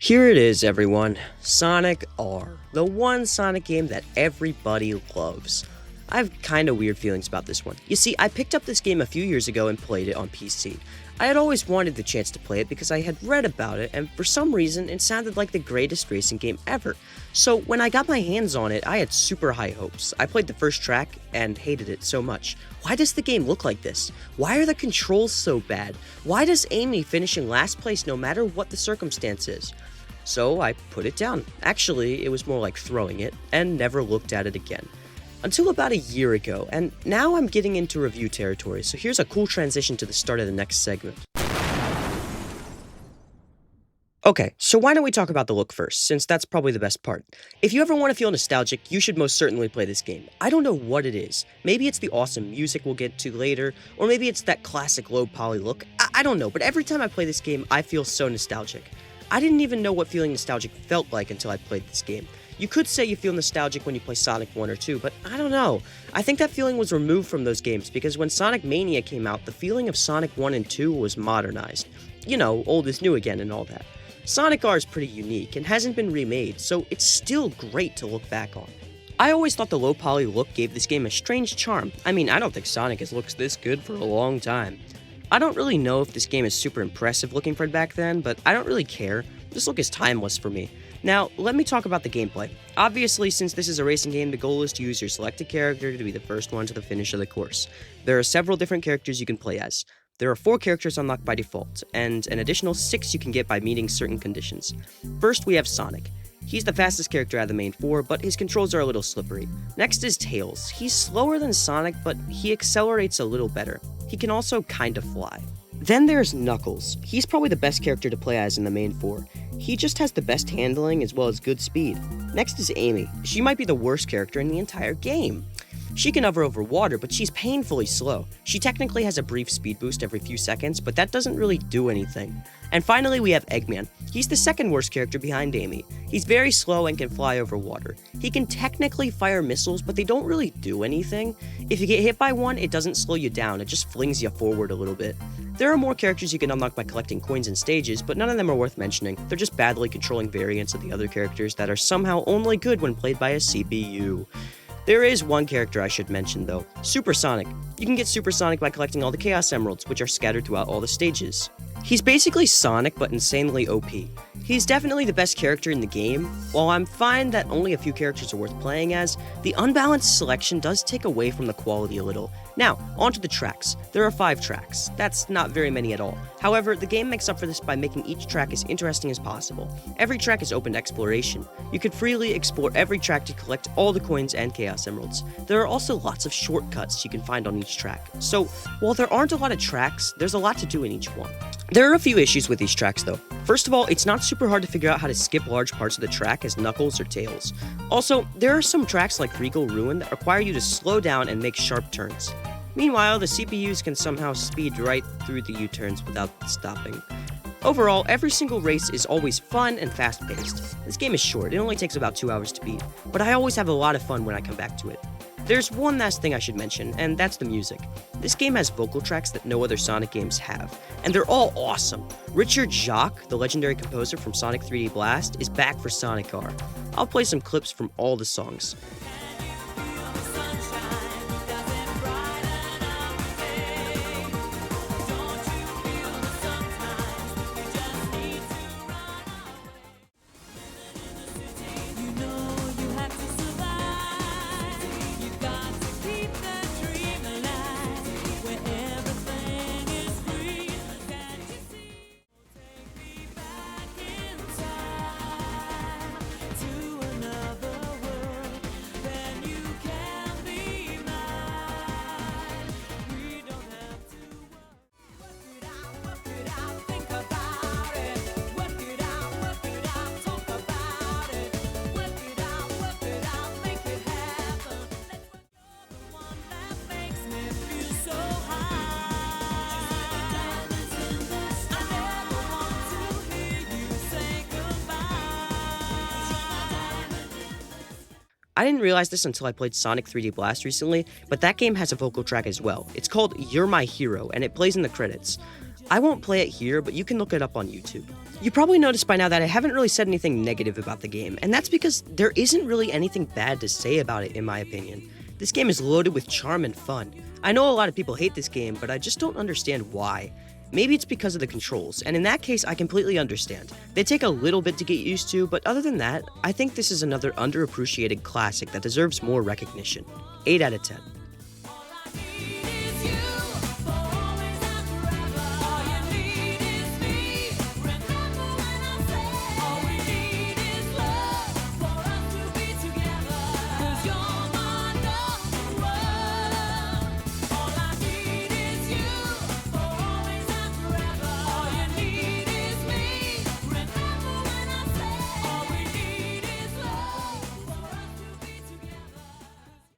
Here it is, everyone. Sonic R, the one Sonic game that everybody loves. I have kinda weird feelings about this one. You see, I picked up this game a few years ago and played it on PC. I had always wanted the chance to play it because I had read about it, and for some reason, it sounded like the greatest racing game ever. So when I got my hands on it, I had super high hopes. I played the first track and hated it so much. Why does the game look like this? Why are the controls so bad? Why does Amy finishing last place no matter what the circumstance is? So I put it down. Actually, it was more like throwing it, and never looked at it again. Until about a year ago, and now I'm getting into review territory, so here's a cool transition to the start of the next segment. Okay, so why don't we talk about the look first, since that's probably the best part. If you ever want to feel nostalgic, you should most certainly play this game. I don't know what it is. Maybe it's the awesome music we'll get to later, or maybe it's that classic low poly look. I don't know, but every time I play this game, I feel so nostalgic. I didn't even know what feeling nostalgic felt like until I played this game. You could say you feel nostalgic when you play Sonic 1 or 2, but I don't know. I think that feeling was removed from those games because when Sonic Mania came out, the feeling of Sonic 1 and 2 was modernized. You know, old is new again and all that. Sonic R is pretty unique and hasn't been remade, so it's still great to look back on. I always thought the low poly look gave this game a strange charm. I mean, I don't think Sonic has looked this good for a long time. I don't really know if this game is super impressive looking for it back then, but I don't really care. This look is timeless for me. Now, let me talk about the gameplay. Obviously, since this is a racing game, the goal is to use your selected character to be the first one to the finish of the course. There are several different characters you can play as. There are 4 characters unlocked by default, and an additional 6 you can get by meeting certain conditions. First, we have Sonic. He's the fastest character out of the main 4, but his controls are a little slippery. Next is Tails. He's slower than Sonic, but he accelerates a little better. He can also kinda fly. Then there's Knuckles. He's probably the best character to play as in the main 4. He just has the best handling as well as good speed. Next is Amy. She might be the worst character in the entire game. She can hover over water, but she's painfully slow. She technically has a brief speed boost every few seconds, but that doesn't really do anything. And finally, we have Eggman. He's the second worst character behind Amy. He's very slow and can fly over water. He can technically fire missiles, but they don't really do anything. If you get hit by one, it doesn't slow you down, it just flings you forward a little bit. There are more characters you can unlock by collecting coins and stages, but none of them are worth mentioning. They're just badly controlling variants of the other characters that are somehow only good when played by a CPU. There is one character I should mention though, Super Sonic. You can get Super Sonic by collecting all the Chaos Emeralds, which are scattered throughout all the stages. He's basically Sonic, but insanely OP. He's definitely the best character in the game. While I'm fine that only a few characters are worth playing as, the unbalanced selection does take away from the quality a little. Now, onto the tracks. There are 5 tracks. That's not very many at all. However, the game makes up for this by making each track as interesting as possible. Every track is open to exploration. You can freely explore every track to collect all the coins and Chaos Emeralds. There are also lots of shortcuts you can find on each track. So, while there aren't a lot of tracks, there's a lot to do in each one. There are a few issues with these tracks though. First of all, it's not super hard to figure out how to skip large parts of the track as Knuckles or Tails. Also, there are some tracks like Regal Ruin that require you to slow down and make sharp turns. Meanwhile, the CPUs can somehow speed right through the U-turns without stopping. Overall, every single race is always fun and fast-paced. This game is short, it only takes about 2 hours to beat, but I always have a lot of fun when I come back to it. There's one last thing I should mention, and that's the music. This game has vocal tracks that no other Sonic games have, and they're all awesome. Jacques, the legendary composer from Sonic 3D Blast, is back for Sonic R. I'll play some clips from all the songs. I didn't realize this until I played Sonic 3D Blast recently, but that game has a vocal track as well. It's called You're My Hero, and it plays in the credits. I won't play it here, but you can look it up on YouTube. You probably noticed by now that I haven't really said anything negative about the game, and that's because there isn't really anything bad to say about it in my opinion. This game is loaded with charm and fun. I know a lot of people hate this game, but I just don't understand why. Maybe it's because of the controls, and in that case I completely understand. They take a little bit to get used to, but other than that, I think this is another underappreciated classic that deserves more recognition. 8 out of 10.